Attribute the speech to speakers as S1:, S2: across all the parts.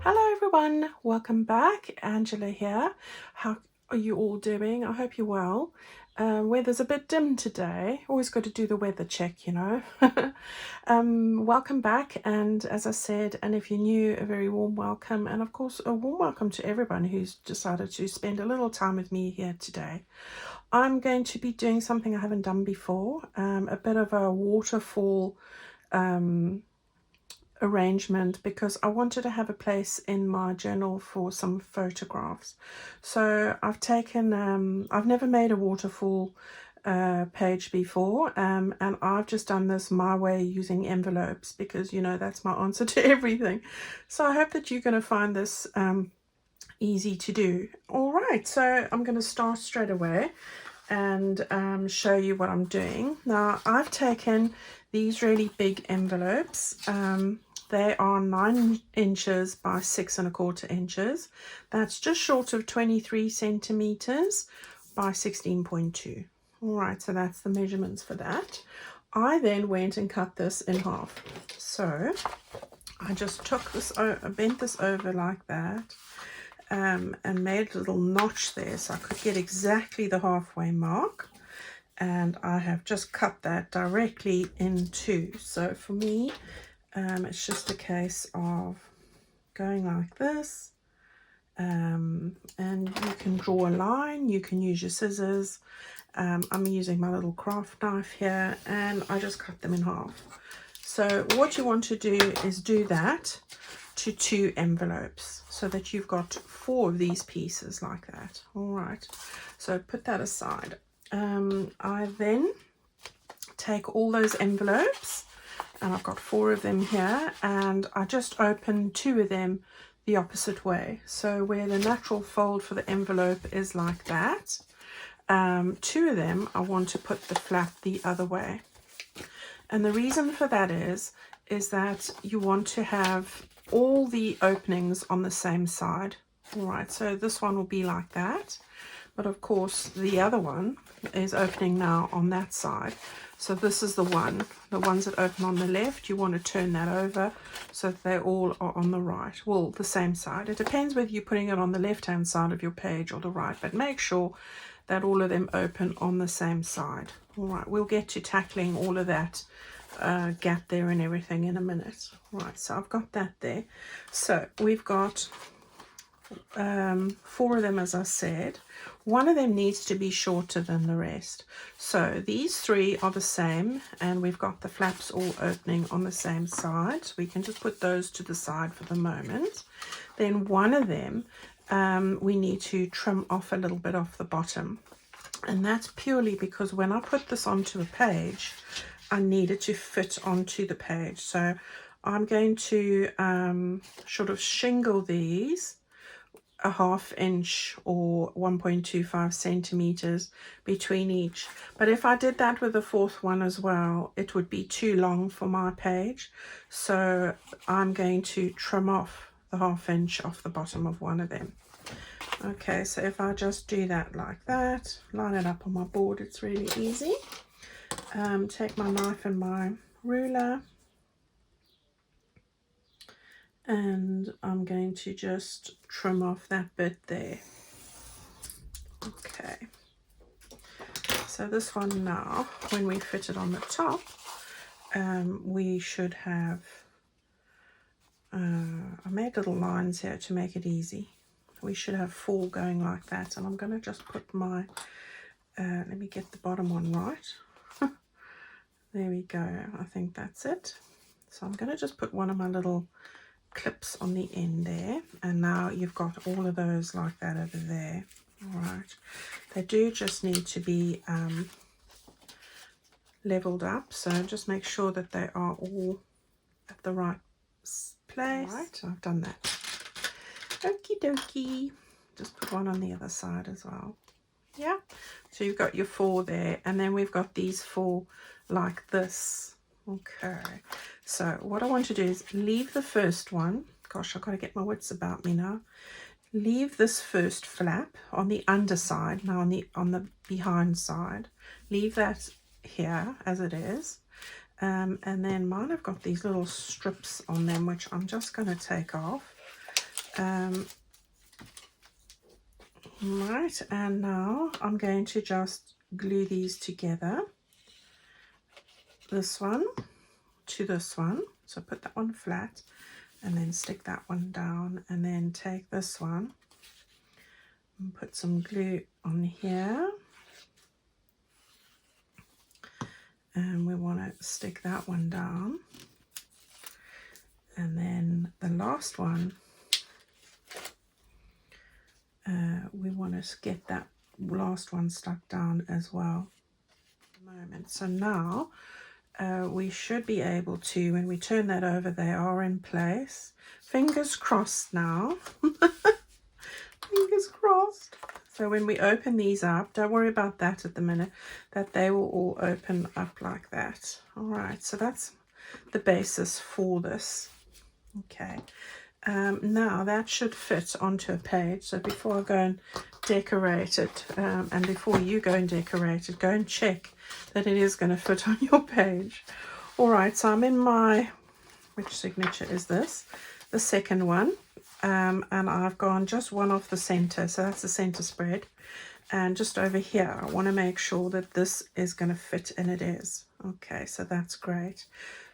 S1: Hello everyone, welcome back. Angela here. How are you all doing? I hope you're well. Weather's a bit dim today. Always got to do the weather check, you know. Welcome back, and as I said, and if you're new, a very warm welcome, and of course a warm welcome to everyone who's decided to spend a little time with me here today. I'm going to be doing something I haven't done before, a bit of a waterfall arrangement, because I wanted to have a place in my journal for some photographs. So I've taken, I've never made a waterfall page before, and I've just done this my way using envelopes, because you know that's my answer to everything. So I hope that you're going to find this easy to do. All right, so I'm going to start straight away and show you what I'm doing. Now I've taken these really big envelopes. They are 9 inches by 6 1/4 inches. That's just short of 23 centimeters by 16.2. All right, so that's the measurements for that. I then went and cut this in half. So I just took this, bent this over like that, and made a little notch there so I could get exactly the halfway mark. And I have just cut that directly in two. So for me, it's just a case of going like this, and you can draw a line, you can use your scissors. I'm using my little craft knife here, and I just cut them in half. So what you want to do is do that to 2 envelopes so that you've got 4 of these pieces like that. All right, so put that aside. I then take all those envelopes, and I've got 4 of them here, and I just open 2 of them the opposite way. So where the natural fold for the envelope is like that, 2 of them I want to put the flap the other way. And the reason for that is that you want to have all the openings on the same side. All right, so this one will be like that, but of course the other one is opening now on that side. So this is the ones that open on the left, you want to turn that over so that they all are on the right, well, the same side. It depends whether you're putting it on the left hand side of your page or the right, but make sure that all of them open on the same side. All right, we'll get to tackling all of that gap there and everything in a minute. All right, so I've got that there. So we've got 4 of them, as I said. One of them needs to be shorter than the rest. So these 3 are the same, and we've got the flaps all opening on the same side. So we can just put those to the side for the moment. Then one of them, we need to trim off a little bit off the bottom. And that's purely because when I put this onto a page, I need it to fit onto the page. So I'm going to sort of shingle these a 1/2 inch or 1.25 centimeters between each. But if I did that with the 4th one as well, it would be too long for my page. So I'm going to trim off the 1/2 inch off the bottom of one of them. Okay, so if I just do that like that, line it up on my board, it's really easy. Take my knife and my ruler, and I'm going to just trim off that bit there. Okay, so this one now, when we fit it on the top, we should have, I made little lines here to make it easy. We should have 4 going like that, and I'm going to just put my, let me get the bottom one right. There we go, I think that's it. So I'm going to just put one of my little clips on the end there, and now you've got all of those like that over there. All right, they do just need to be leveled up, so just make sure that they are all at the right place. All right, I've done that. Okie dokie, just put one on the other side as well. Yeah, so you've got your 4 there, and then we've got these 4 like this. Okay, so what I want to do is leave the first one. Gosh, I've got to get my wits about me now. Leave this first flap on the underside, now on the behind side. Leave that here as it is. And then mine have got these little strips on them, which I'm just going to take off. Right, and now I'm going to just glue these together, this one to this one. So put that one flat and then stick that one down, and then take this one and put some glue on here, and we want to stick that one down, and then the last one we want to get that last one stuck down as well. So now we should be able to, when we turn that over, they are in place. Fingers crossed now. Fingers crossed. So when we open these up, don't worry about that at the minute, that they will all open up like that. All right, so that's the basis for this. Okay, now that should fit onto a page. So before I go and decorate it, and before you go and decorate it, go and check that it is going to fit on your page. All right, so I'm in my, which signature is this? The second one. And I've gone just one off the center, so that's the center spread, and just over here I want to make sure that this is going to fit, and it is. Okay, so that's great.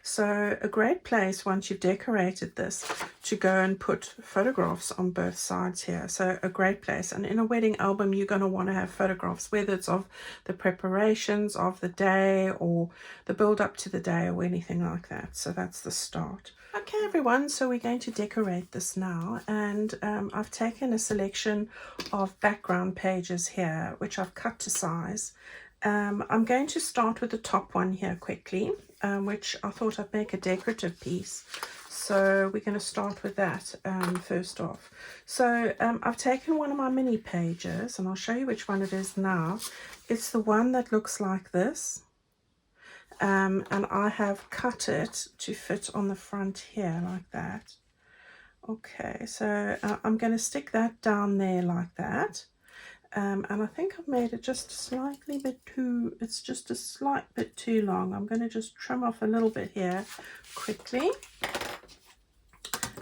S1: So a great place once you've decorated this to go and put photographs on both sides here. So a great place, and in a wedding album you're going to want to have photographs, whether it's of the preparations of the day or the build up to the day or anything like that. So that's the start. Okay everyone, so we're going to decorate this now, and I've taken a selection of background pages here which I've cut to size. I'm going to start with the top one here quickly, which I thought I'd make a decorative piece. So we're going to start with that first off. So I've taken one of my mini pages, and I'll show you which one it is now. It's the one that looks like this. And I have cut it to fit on the front here like that. Okay, so I'm going to stick that down there like that. And I think I've made it just slightly bit too, it's just a slight bit too long. I'm going to just trim off a little bit here quickly.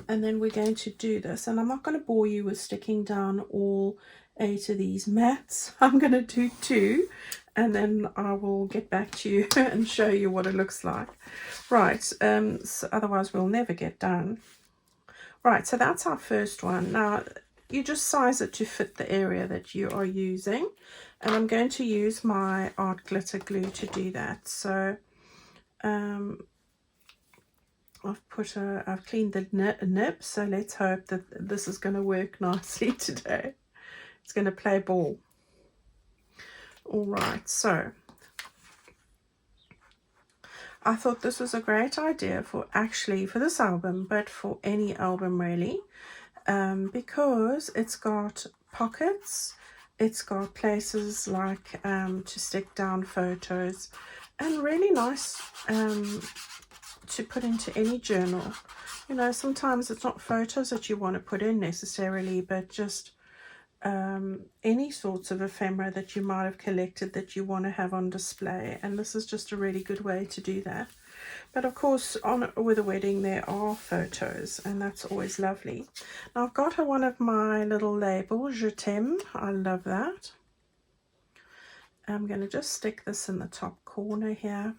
S1: And then we're going to do this, and I'm not going to bore you with sticking down all 8 of these mats. I'm going to do 2, and then I will get back to you and show you what it looks like. Right, so otherwise we'll never get done. Right, so that's our first one. Now you just size it to fit the area that you are using, and I'm going to use my art glitter glue to do that. So I've cleaned the nib, so let's hope that this is going to work nicely today. It's going to play ball. All right, so I thought this was a great idea for this album, but for any album really, because it's got pockets, it's got places like to stick down photos, and really nice to put into any journal. You know, sometimes it's not photos that you want to put in necessarily, but just any sorts of ephemera that you might have collected that you want to have on display, and this is just a really good way to do that. But of course, with a wedding there are photos, and that's always lovely. Now I've got one of my little labels, Je t'aime, I love that. I'm going to just stick this in the top corner here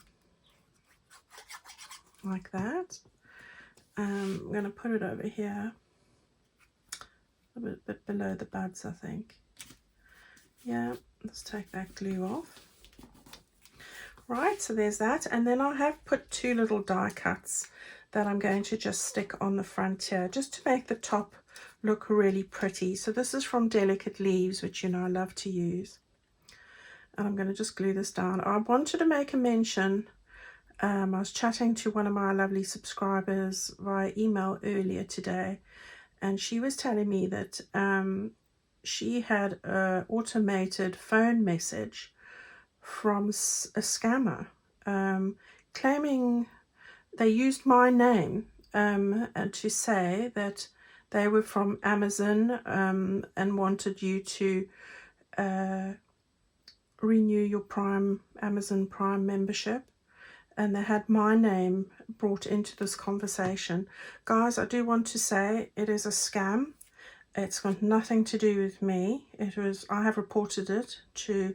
S1: like that. I'm going to put it over here a bit below the buds, I think. Yeah, let's take that glue off. Right, so there's that, and then I have put 2 little die cuts that I'm going to just stick on the front here, just to make the top look really pretty. So this is from Delicate Leaves, which you know I love to use. And I'm going to just glue this down. I wanted to make a mention. I was chatting to one of my lovely subscribers via email earlier today, and she was telling me that she had an automated phone message from a scammer claiming they used my name to say that they were from Amazon and wanted you to renew your Amazon Prime membership, and they had my name brought into this conversation. Guys, I do want to say it is a scam. It's got nothing to do with me. I have reported it to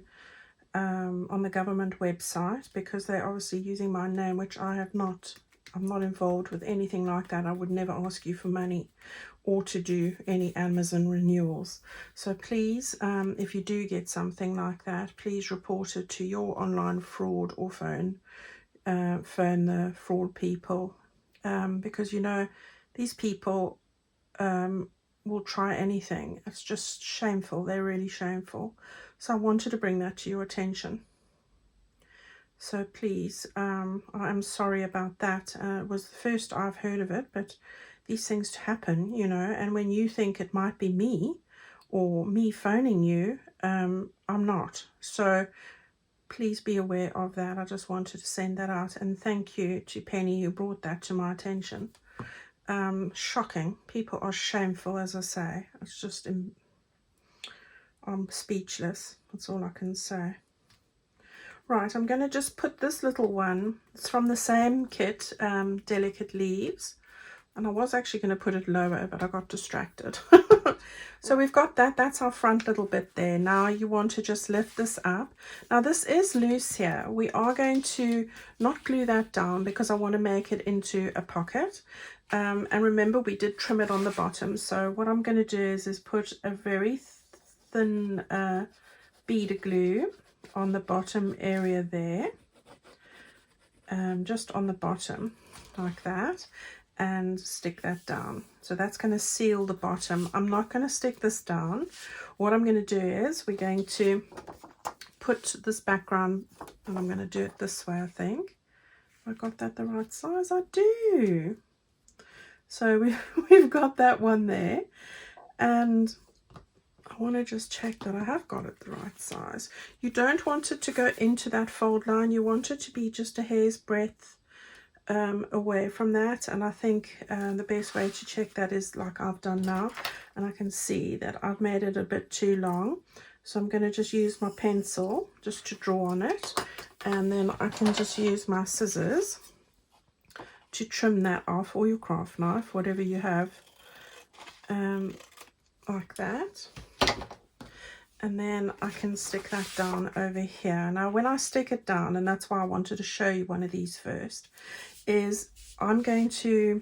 S1: on the government website because they're obviously using my name, which I have not. I'm not involved with anything like that. I would never ask you for money or to do any Amazon renewals. So please, if you do get something like that, please report it to your online fraud or phone the fraud people, because you know these people will try anything. It's just shameful. They're really shameful. So I wanted to bring that to your attention. So please, I'm sorry about that. It was the first I've heard of it, but these things happen, you know, and when you think it might be me or me phoning you, I'm not. So please be aware of that. I just wanted to send that out, and thank you to Penny who brought that to my attention. Shocking. People are shameful, as I say. It's just, I'm speechless. That's all I can say. Right, I'm going to just put this little one. It's from the same kit, Delicate Leaves. And I was actually going to put it lower, but I got distracted. So we've got that. That's our front little bit there. Now you want to just lift this up. Now this is loose here. We are going to not glue that down because I want to make it into a pocket. And remember, we did trim it on the bottom. So what I'm going to do is put a very thin bead of glue on the bottom area there, just on the bottom like that, and stick that down. So that's going to seal the bottom. I'm not going to stick this down. What I'm going to do is we're going to put this background, and I'm going to do it this way, I think. I got that the right size? I do. So we've got that one there, and I want to just check that I have got it the right size. You don't want it to go into that fold line. You want it to be just a hair's breadth away from that. And I think the best way to check that is like I've done now. And I can see that I've made it a bit too long. So I'm going to just use my pencil just to draw on it. And then I can just use my scissors to trim that off, or your craft knife, whatever you have, like that. And then I can stick that down over here. Now when I stick it down, and that's why I wanted to show you one of these first, is I'm going to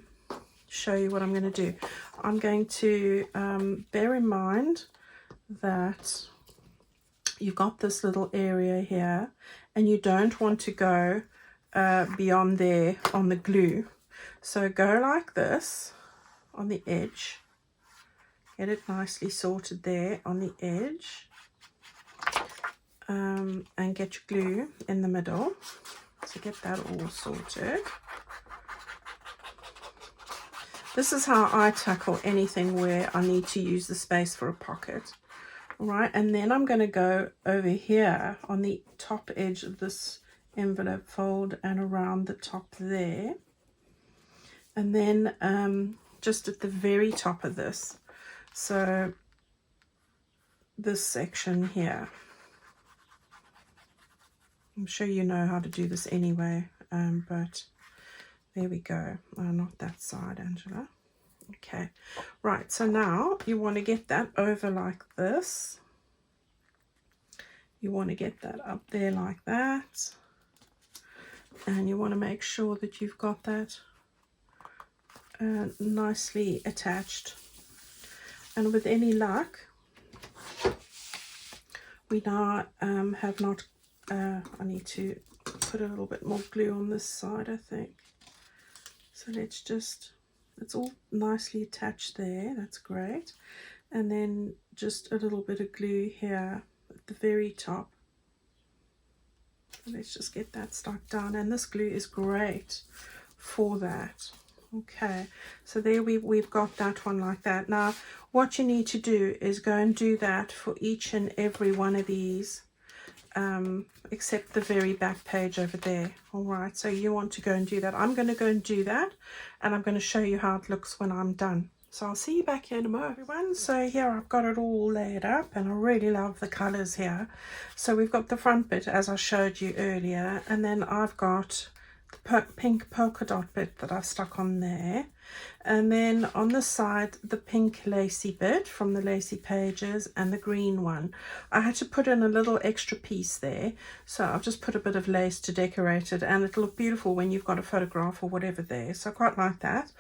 S1: show you what I'm going to do. I'm going to bear in mind that you've got this little area here, and you don't want to go beyond there on the glue. So go like this on the edge. Get it nicely sorted there on the edge, and get your glue in the middle. So get that all sorted. This is how I tackle anything where I need to use the space for a pocket. All right, and then I'm going to go over here on the top edge of this envelope fold and around the top there. And then just at the very top of this. So this section here, I'm sure you know how to do this anyway, but there we go. Not that side, Angela. Okay, right, so now you want to get that over like this. You want to get that up there like that, and you want to make sure that you've got that nicely attached. And with any luck, we now have not, I need to put a little bit more glue on this side, I think. So let's just, it's all nicely attached there, that's great. And then just a little bit of glue here at the very top. So let's just get that stuck down, and this glue is great for that. Okay, so there we've got that one like that. Now what you need to do is go and do that for each and every one of these, except the very back page over there. All right, so you want to go and do that. I'm going to go and do that, and I'm going to show you how it looks when I'm done. So I'll see you back here in a moment, everyone. So here I've got it all laid up, and I really love the colors here. So we've got the front bit as I showed you earlier, and then I've got pink polka dot bit that I've stuck on there, and then on the side the pink lacy bit from the lacy pages and the green one. I had to put in a little extra piece there, so I've just put a bit of lace to decorate it, and it'll look beautiful when you've got a photograph or whatever there, so I quite like that.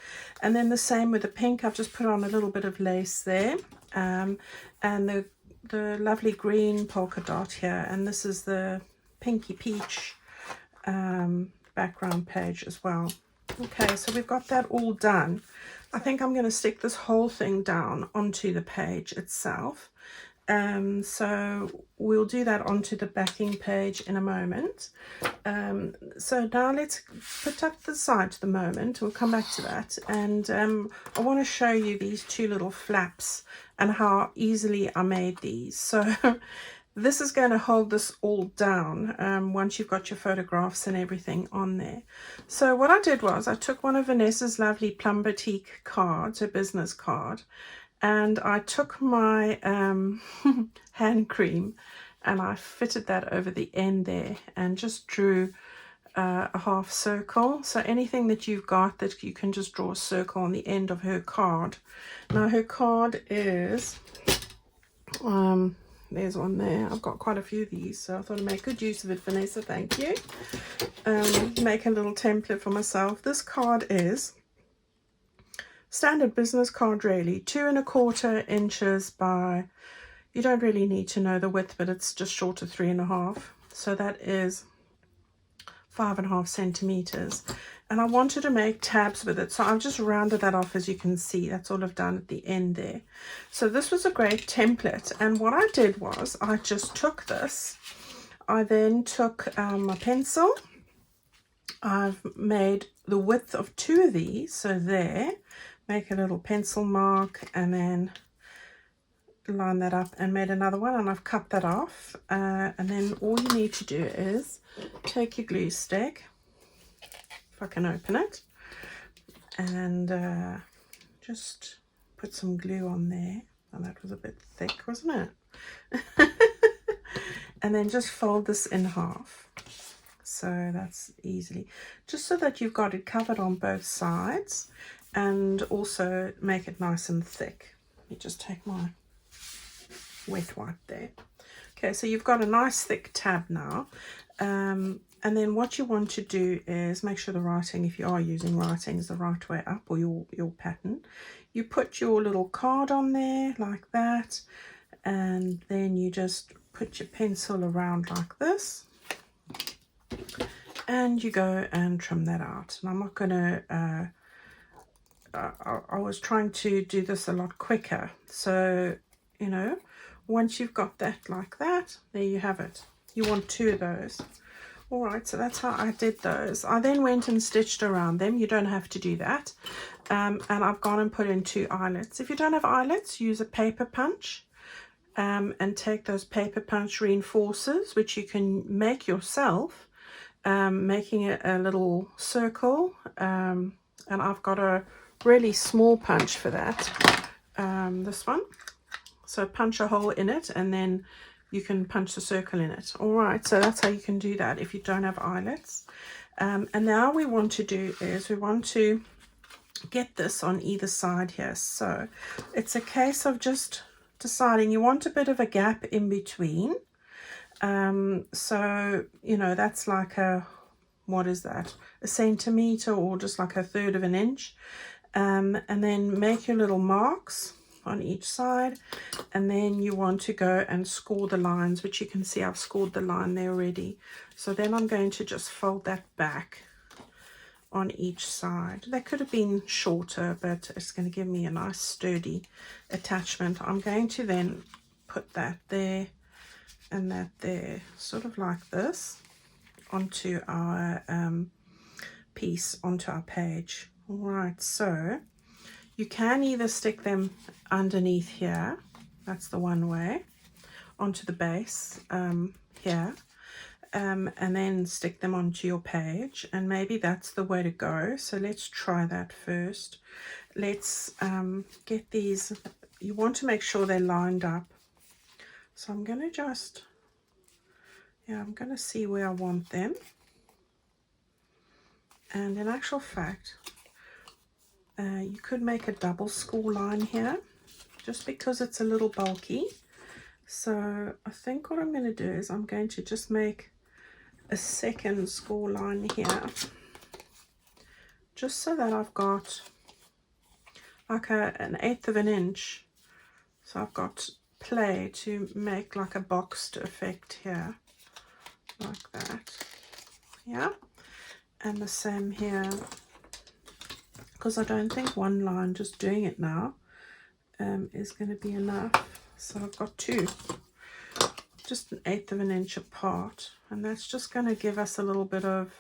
S1: And then the same with the pink, I've just put on a little bit of lace there, and the lovely green polka dot here, and this is the pinky peach background page as well. Okay, so we've got that all done. I think I'm going to stick this whole thing down onto the page itself. So we'll do that onto the backing page in a moment. So now let's put that to the side for the moment. We'll come back to that. And I want to show you these two little flaps and how easily I made these. So this is going to hold this all down once you've got your photographs and everything on there. So what I did was I took one of Vanessa's lovely plum batik cards, her business card, and I took my hand cream and I fitted that over the end there and just drew a half circle. So anything that you've got that you can just draw a circle on the end of her card. Now her card is... there's one there. I've got quite a few of these, so I thought I'd make good use of it, Vanessa. Thank you. Make a little template for myself. This card is standard business card, really. 2 1/4 inches by, you don't really need to know the width, but it's just short of 3 1/2. So that is 5 1/2 centimeters. And I wanted to make tabs with it, so I've just rounded that off. As you can see, that's all I've done at the end there. So this was a great template, and what I did was I just took this. I then took my pencil. I've made the width of 2 of these, so there, make a little pencil mark and then line that up and made another one, and I've cut that off. And then all you need to do is take your glue stick, if I can open it, and just put some glue on there. And that was a bit thick, wasn't it? And then just fold this in half. So that's easily, just so that you've got it covered on both sides, and also make it nice and thick. Let me just take my wet wipe there. Okay, so you've got a nice thick tab now. And then what you want to do is make sure the writing, if you are using writing, is the right way up, or your pattern. You put your little card on there like that, and then you just put your pencil around like this, and you go and trim that out. And I'm not going to, I was trying to do this a lot quicker. So, you know, once you've got that like that, there you have it. You want 2 of those. All right, so that's how I did those. I then went and stitched around them. You don't have to do that. And I've gone and put in 2 eyelets. If you don't have eyelets, use a paper punch, and take those paper punch reinforcers, which you can make yourself, making it a little circle. And I've got a really small punch for that, this one. So punch a hole in it, and then you can punch the circle in it. All right, so that's how you can do that if you don't have eyelets. And now we want to do is we want to get this on either side here. So it's a case of just deciding you want a bit of a gap in between. So, you know, that's like a, what is that? A centimeter, or just like 1/3 of an inch. And then make your little marks on each side, and then you want to go and score the lines, which you can see I've scored the line there already. So then I'm going to just fold that back on each side. That could have been shorter, but it's going to give me a nice sturdy attachment. I'm going to then put that there and that there, sort of like this, onto our piece, onto our page. All right, so you can either stick them underneath here, that's the one way, onto the base here, and then stick them onto your page, and maybe that's the way to go. So let's try that first. Let's get these, you want to make sure they're lined up. So I'm going to just, yeah, I'm going to see where I want them. And in actual fact, you could make a double score line here, just because it's a little bulky. So I think what I'm going to do is I'm going to just make a second score line here, just so that I've got like an 1/8 of an inch. So I've got play to make like a boxed effect here, like that. Yeah, and the same here, because I don't think one line, just doing it now, is going to be enough. So I've got two, just an 1/8 of an inch apart, and that's just going to give us a little bit of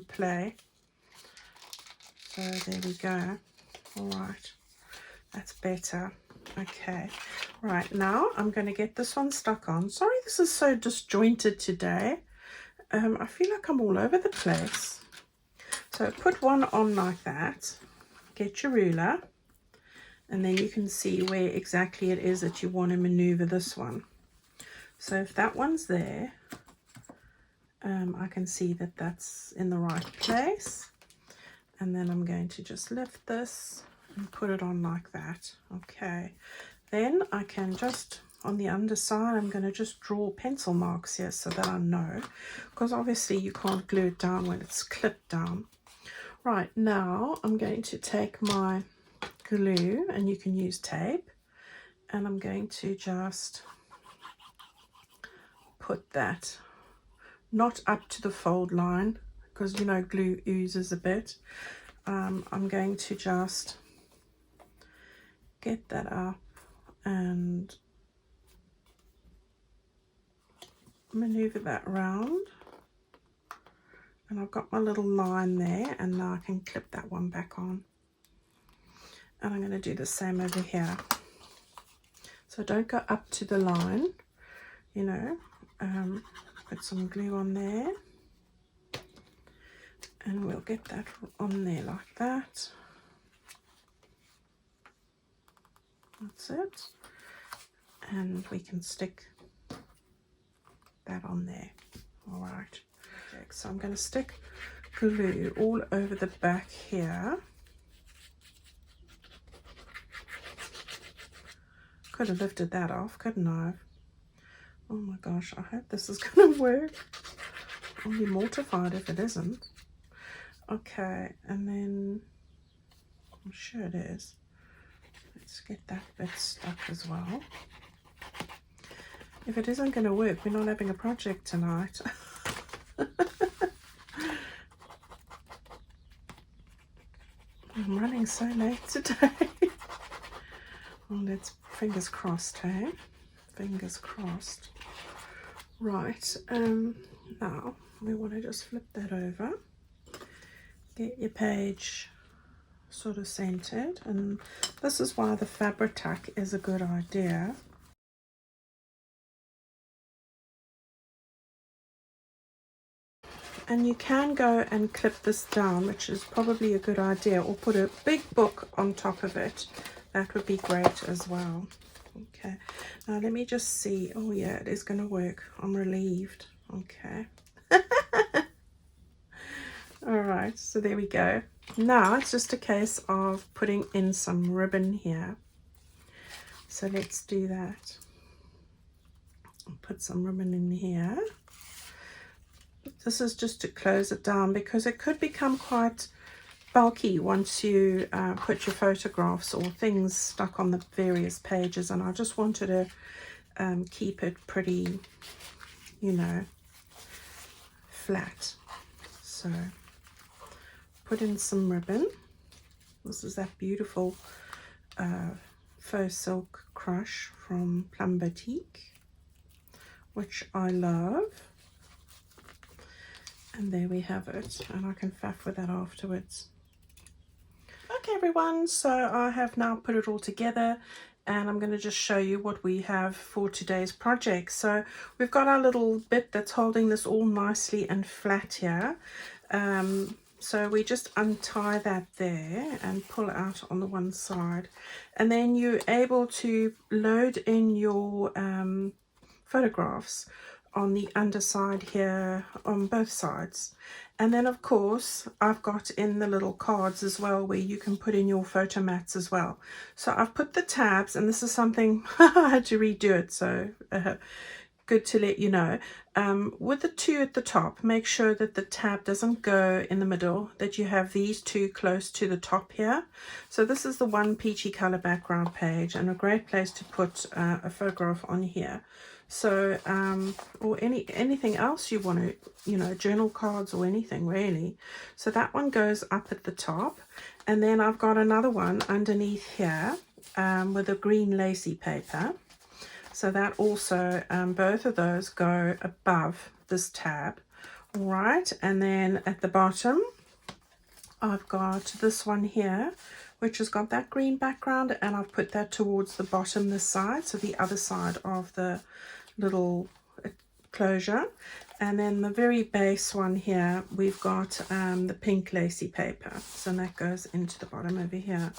S1: play. So there we go. All right, that's better. Okay, right, now I'm going to get this one stuck on. Sorry, this is so disjointed today. I feel like I'm all over the place. So put one on like that, get your ruler, and then you can see where exactly it is that you want to maneuver this one. So if that one's there, I can see that that's in the right place. And then I'm going to just lift this and put it on like that. Okay, then I can just, on the underside, I'm going to just draw pencil marks here so that I know, because obviously you can't glue it down when it's clipped down. Right, now I'm going to take my glue, and you can use tape, and I'm going to just put that not up to the fold line, because you know glue oozes a bit. I'm going to just get that up and maneuver that around, and I've got my little line there, and now I can clip that one back on. And I'm going to do the same over here. So don't go up to the line, you know, put some glue on there, and we'll get that on there like that. That's it. And we can stick that on there. All right. So I'm going to stick glue all over the back here. Could have lifted that off, couldn't I? Oh my gosh, I hope this is going to work. I'll be mortified if it isn't. Okay, and then I'm sure it is. Let's get that bit stuck as well. If it isn't going to work, we're not having a project tonight. I'm running so late today. Well, let's fingers crossed, hey? Fingers crossed. Right, now we want to just flip that over. Get your page sort of centered, and this is why the fabric tuck is a good idea. And you can go and clip this down, which is probably a good idea, or put a big book on top of it. That would be great as well. Okay, now let me just see. Oh yeah, it is going to work. I'm relieved. Okay. All right, so there we go. Now it's just a case of putting in some ribbon here. So let's do that. I'll put some ribbon in here. This is just to close it down, because it could become quite bulky once you put your photographs or things stuck on the various pages, and I just wanted to keep it pretty, you know, flat. So put in some ribbon. This is that beautiful faux silk crush from Plum Boutique, which I love. And there we have it, and I can faff with that afterwards. Okay everyone, so I have now put it all together, and I'm going to just show you what we have for today's project. So we've got our little bit that's holding this all nicely and flat here. So we just untie that there and pull it out on the one side, and then you're able to load in your photographs on the underside here on both sides. And then of course I've got in the little cards as well where you can put in your photo mats as well. So I've put the tabs, and this is something I had to redo it, so good to let you know. With the two at the top, make sure that the tab doesn't go in the middle, that you have these two close to the top here. So this is the one peachy color background page, and a great place to put a photograph on here. So or anything else you want to, you know, journal cards or anything really. So that one goes up at the top, and then I've got another one underneath here with a green lacy paper. So that also, both of those go above this tab. All right, and then at the bottom, I've got this one here, which has got that green background, and I've put that towards the bottom this side, so the other side of the little closure. And then the very base one here, we've got the pink lacy paper, so that goes into the bottom over here.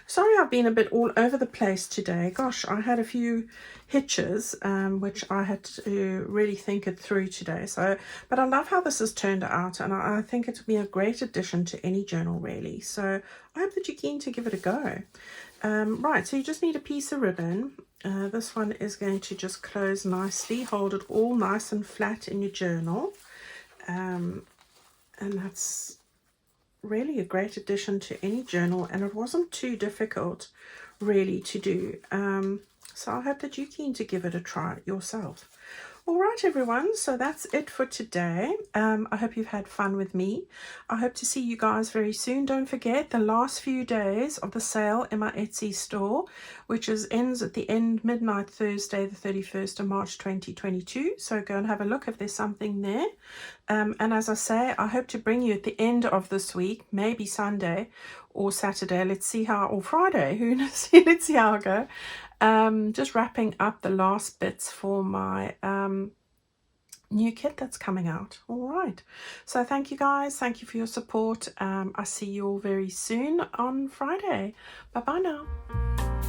S1: Sorry, I've been a bit all over the place today. Gosh, I had a few hitches, which I had to really think it through today. So, but I love how this has turned out, and I think it will be a great addition to any journal really. So I hope that you're keen to give it a go. Right, so you just need a piece of ribbon. This one is going to just close nicely, hold it all nice and flat in your journal, and that's really a great addition to any journal, and it wasn't too difficult really to do. So I hope that you're keen to give it a try yourself. All right, everyone, so that's it for today. I hope you've had fun with me. I hope to see you guys very soon. Don't forget the last few days of the sale in my Etsy store, which ends at the midnight Thursday, the 31st of March 2022. So go and have a look if there's something there. And as I say, I hope to bring you at the end of this week, maybe Sunday or Saturday. Let's see how, or Friday, who knows? Let's see how I go. Just wrapping up the last bits for my new kit that's coming out. All right, so thank you guys, thank you for your support. I see you all very soon on Friday. Bye bye now.